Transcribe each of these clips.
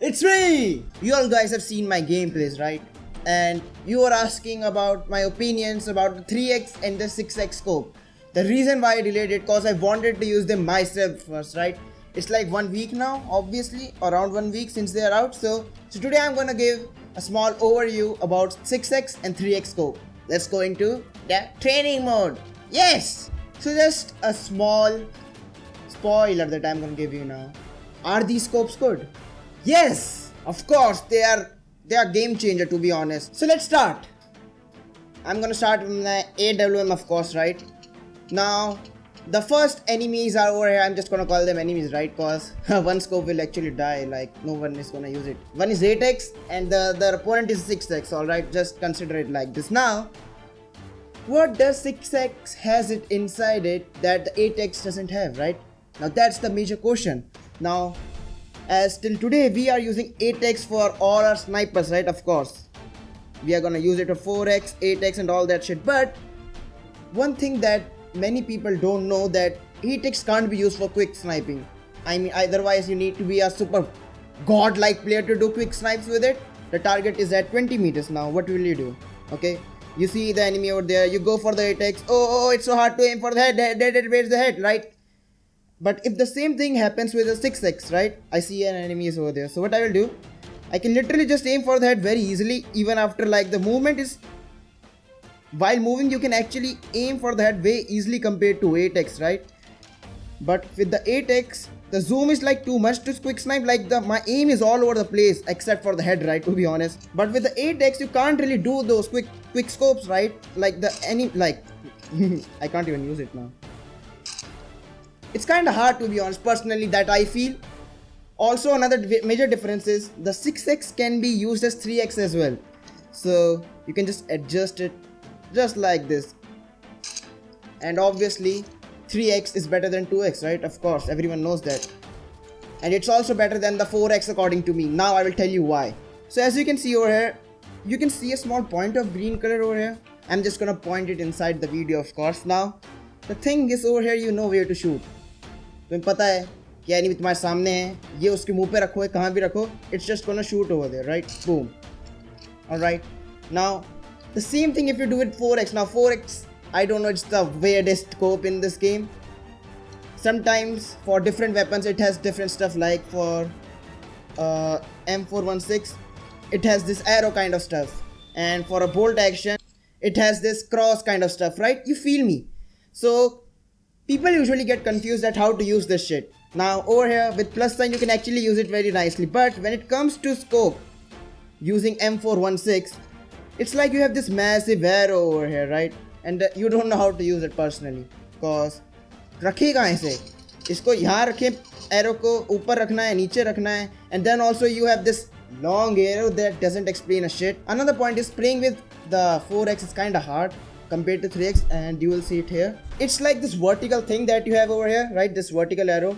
It's me! You all guys have seen my gameplays, right? And you were asking about my opinions about the 3x and the 6x scope. The reason why I delayed it cause I wanted to use them myself first, right? It's like 1 week now, obviously, around 1 week since they are out. So today I'm gonna give a small overview about 6x and 3x scope. Let's go into the training mode. Yes! So just a small spoiler that I'm gonna give you now. Are these scopes good? Yes, of course they are game changer, to be honest. So let's start. I'm gonna start with the AWM, of course, right? Now the first enemies are over here. I'm just gonna call them enemies, right? Cause one scope will actually die, like no one is gonna use it. One is 8x and the opponent is 6x, alright? Just consider it like this. Now what does 6x has it inside it that the 8x doesn't have, right? Now that's the major question. Now as till today we are using 8x for all our snipers, right? Of course we are gonna use it for 4x, 8x and all that shit. But one thing that many people don't know, that 8x can't be used for quick sniping. I mean, otherwise you need to be a super godlike player to do quick snipes with it. The target is at 20 meters. Now what will you do? Okay, you see the enemy over there, you go for the 8x. Oh, it's so hard to aim for the head. Where's the head, right? But if the same thing happens with a 6x, right? I see an enemy is over there. So what I will do, I can literally just aim for the head very easily. Even after like the movement is, while moving you can actually aim for the head way easily compared to 8x, right? But with the 8x, the zoom is like too much to quick snipe. Like my aim is all over the place except for the head, right? To be honest. But with the 8x you can't really do those quick scopes, right? Like I can't even use it now. It's kind of hard, to be honest, personally, that I feel. Also another major difference is the 6x can be used as 3x as well. So you can just adjust it just like this. And obviously 3x is better than 2x, right? Of course, everyone knows that. And it's also better than the 4x according to me. Now I will tell you why. So as you can see over here, you can see a small point of green color over here. I'm just gonna point it inside the video, of course. Now the thing is, over here you know where to shoot. तुम्हें पता है कि enemy तुम्हारे सामने है, ये उसके मुंह पे रखो, है कहाँ भी रखो, it's just gonna shoot over there, right? Boom. Alright. Now the same thing if you do with 4x. Now 4x, I don't know, it's the weirdest scope in this game. Sometimes for different weapons it has different stuff. Like for M416 it has this arrow kind of stuff, and for a bolt action it has this cross kind of stuff, right? You feel me? So people usually get confused at how to use this shit. Now over here with plus sign you can actually use it very nicely. But when it comes to scope using M416, it's like you have this massive arrow over here, right? And you don't know how to use it personally. Cause रखे कहाँ से? इसको यहाँ रखे, arrow को ऊपर रखना है, नीचे रखना है. And then also you have this long arrow that doesn't explain a shit. Another point is playing with the 4x is kinda hard compared to 3x, and you will see it here. It's like this vertical thing that you have over here, right? This vertical arrow.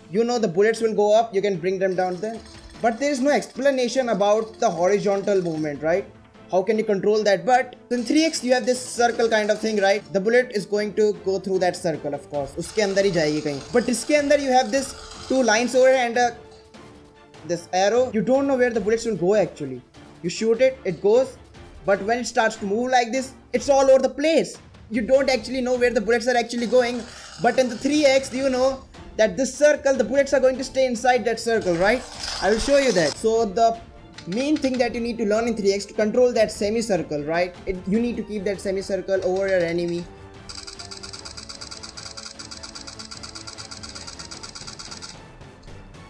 You know the bullets will go up, you can bring them down there. But there is no explanation about the horizontal movement, right? How can you control that? But in 3x you have this circle kind of thing, right? The bullet is going to go through that circle, of course. उसके अंदर ही जाएगी कहीं. But इसके अंदर you have this two lines over here and this arrow. You don't know where the bullets will go actually. You shoot it, it goes. But when it starts to move like this, it's all over the place. You don't actually know where the bullets are actually going. But in the 3x, you know that this circle, the bullets are going to stay inside that circle, right? I will show you that. So the main thing that you need to learn in 3x to control that semicircle, right? You need to keep that semicircle over your enemy.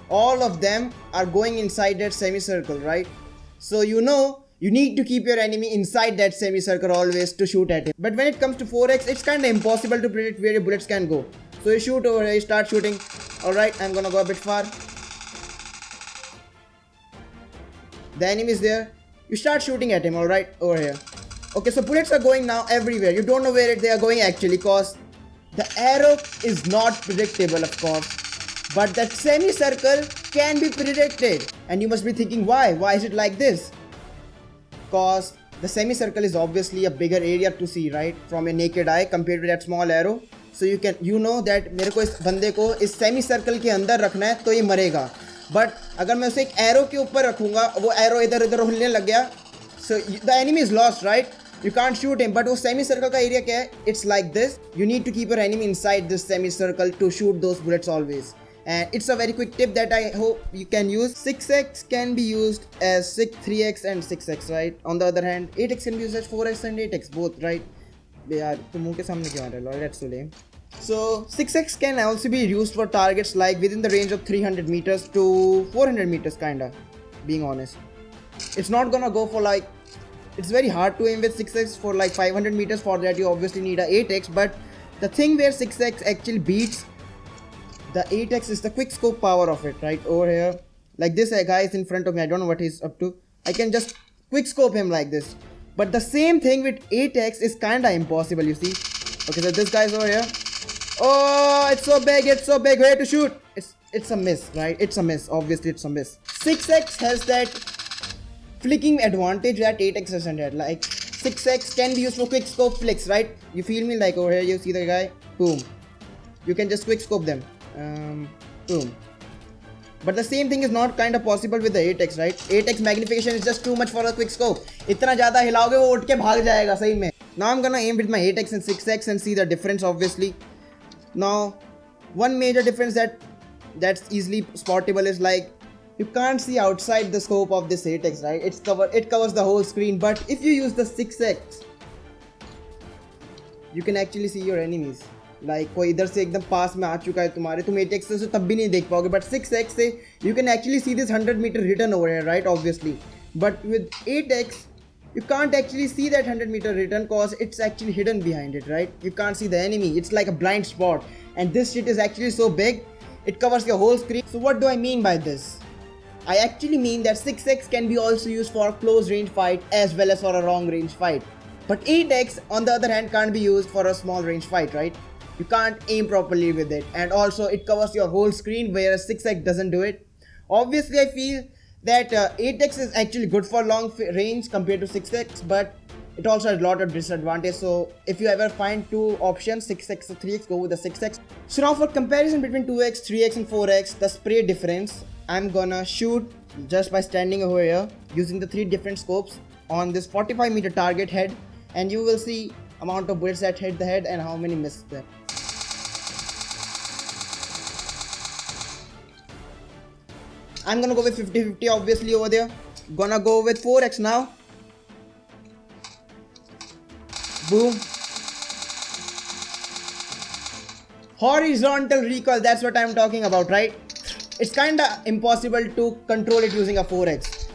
All of them are going inside that semicircle, right? So you know you need to keep your enemy inside that semicircle always to shoot at him. But when it comes to 4x, it's kind of impossible to predict where your bullets can go. So you shoot over here, you start shooting. Alright, I'm gonna go a bit far. The enemy is there. You start shooting at him, alright, over here. Okay, so bullets are going now everywhere. You don't know where they are going actually, cause the arrow is not predictable, of course. But that semicircle can be predicted. And you must be thinking, why? Why is it like this? The semicircle is obviously a bigger area to see, right, from a naked eye compared to that small arrow. so you know that मेरे को इस बंदे को इस semi circle के अंदर रखना है तो ये मरेगा. बट अगर मैं उसे एक एरो के ऊपर रखूँगा, वो एरो इधर उधर हिलने लग गया, so the enemy is lost, right? You can't shoot him. But वो सेमी सर्कल का एरिया क्या है? It's like this. You need to keep your enemy inside this semi circle to shoot those bullets always. And it's a very quick tip that I hope you can use. 6x can be used as 3x and 6x, right? On the other hand, 8x can be used as 4x and 8x both, right? यार तो मुंह के सामने क्यों आ रहा है? That's so lame. So 6x can also be used for targets like within the range of 300 meters to 400 meters, kinda. Being honest, it's not gonna go for like. It's very hard to aim with 6x for like 500 meters. For that, you obviously need a 8x. But the thing where 6x actually beats the 8x is the quick scope power of it, right? Over here, like this guy is in front of me. I don't know what he's up to. I can just quick scope him like this. But the same thing with 8x is kinda impossible, you see. Okay, so this guy's over here. Oh, it's so big, it's so big. Where to shoot? It's a miss, right? It's a miss. Obviously, it's a miss. 6x has that flicking advantage that 8x doesn't have. Like 6x can be used for quick scope flicks, right? You feel me? Like over here, you see the guy. Boom. You can just quick scope them. Boom. But the same thing is not kind of possible with the 8x, right? 8x magnification is just too much for a quick scope. इतना ज़्यादा हिलाओगे वो उठ के भाग जाएगा सही में. Now I'm gonna aim with my 8x and 6x and see the difference, obviously. Now, one major difference that's easily spottable is like you can't see outside the scope of this 8x, right? It covers the whole screen. But if you use the 6x, you can actually see your enemies. Like कोई इधर से एकदम पास में आ चुका है तुम्हारे, तुम 8x से तब भी नहीं देख पाओगे. But 6x से you can actually see this 100-meter return over here, right? Obviously. But with 8x, you can't actually see that 100-meter return cause it's actually hidden behind it, right? You can't see the enemy. It's like a blind spot. And this shit is actually so big, it covers your whole screen. So what do I mean by this? I actually mean that 6x can be also used for a close range fight as well as for a long range fight. But 8x on the other hand can't be used for a small range fight, right? You can't aim properly with it. And also it covers your whole screen whereas 6x doesn't do it. Obviously I feel that 8x is actually good for long range compared to 6x, but it also has a lot of disadvantages. So if you ever find two options, 6x or 3x, go with the 6x. So now for comparison between 2x, 3x and 4x, the spray difference, I'm gonna shoot just by standing over here using the 3 different scopes on this 45-meter target head, and you will see amount of bullets that hit the head and how many miss them. I'm gonna go with 50-50 obviously over there. Gonna go with 4x now. Boom. Horizontal recoil, that's what I'm talking about, right? It's kinda impossible to control it using a 4x.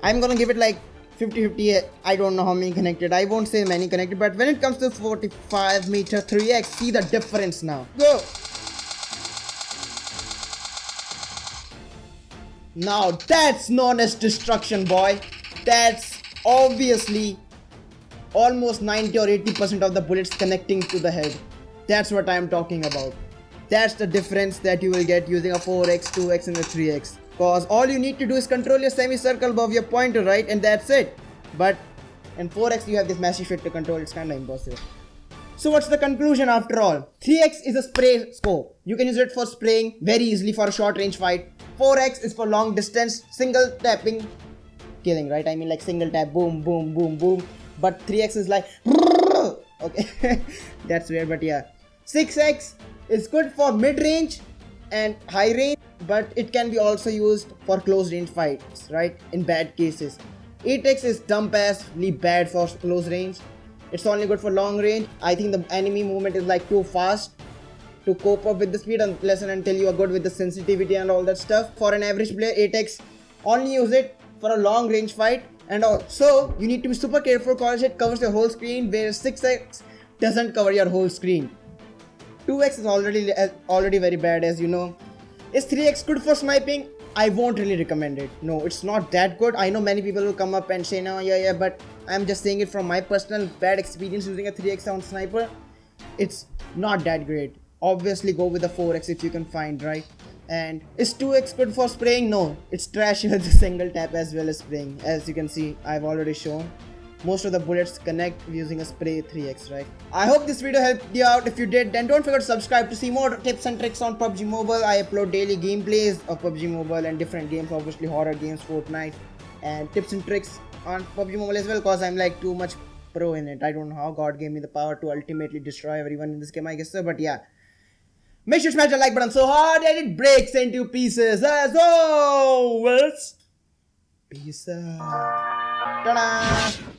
I'm gonna give it like 50-50. I don't know how many connected. I won't say many connected, but when it comes to 45-meter 3x, see the difference now. Go! Now that's known as destruction, boy. That's obviously almost 90 or 80% of the bullets connecting to the head. That's what I'm talking about. That's the difference that you will get using a 4x, 2x and a 3x. Cause all you need to do is control your semicircle above your pointer, right? And that's it. But in 4x you have this massive shit to control. It's kinda impossible. So what's the conclusion after all? 3x is a spray scope. You can use it for spraying very easily for a short range fight. 4x is for long distance, single tapping, killing, right? I mean like single tap, boom, boom, boom, boom. But 3x is like, okay, that's weird, but yeah. 6x is good for mid-range and high range, but it can be also used for close range fights, right? In bad cases. 8x is dumb-assly bad for close range. It's only good for long range. I think the enemy movement is like too fast to cope up with the speed unless and until you are good with the sensitivity and all that stuff. For an average player, 8x only use it for a long range fight, and also you need to be super careful because it covers your whole screen, whereas 6x doesn't cover your whole screen. 2x is already very bad, as you know. Is 3x good for sniping? I won't really recommend it. No, it's not that good. I know many people will come up and say, no, yeah, but I'm just saying it from my personal bad experience using a 3x sound sniper. It's not that great. Obviously go with the 4x if you can find, right? And is 2x good for spraying? No, it's trash with the single tap as well as spraying. As you can see, I've already shown. most of the bullets connect using a spray 3x, right? I hope this video helped you out. If you did, then don't forget to subscribe to see more tips and tricks on PUBG Mobile. I upload daily gameplays of PUBG Mobile and different games, obviously horror games, Fortnite, and tips and tricks on PUBG Mobile as well, because I'm like too much pro in it. I don't know how God gave me the power to ultimately destroy everyone in this game, I guess so, but yeah. Make sure to smash the like button so hard that it breaks into pieces as always. Peace out. Ta-da!